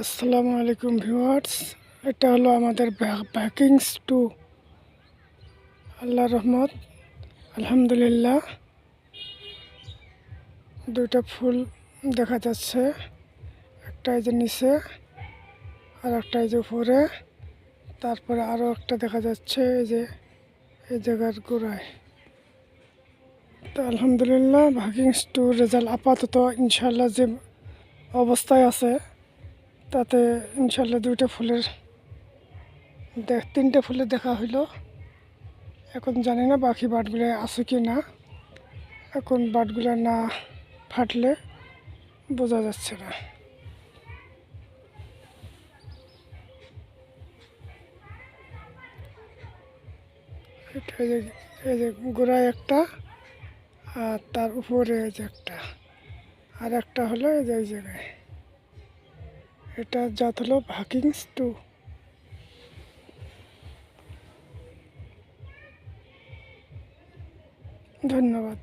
আসসালামু আলাইকুম ভিউয়ার্স, এটা হলো আমাদের ব্যাকিংস টু। আল্লাহ রহমত, আলহামদুলিল্লাহ। দুইটা ফুল দেখা যাচ্ছে, একটা এই যে নিচে আর একটা এই যে উপরে, তারপরে আরও একটা দেখা যাচ্ছে এই যে এই জায়গার গোড়ায়। তো আলহামদুলিল্লাহ, ব্যাকিংস টু রেজাল্ট আপাতত ইনশাল্লাহ যে অবস্থায় আছে তাতে ইনশাল্লাহ তিনটে ফুলের দেখা হইলো। এখন জানি না বাকি বাটগুলো আছে কি না। এখন বাটগুলো না ফাটলে বোঝা যাচ্ছে না। এই যে গোড়ায় একটা, আর তার উপরে এই যে একটা, আর একটা হলো এই যে এই জায়গায়। এটা জাত হলো ব্যাকিংস টু। ধন্যবাদ।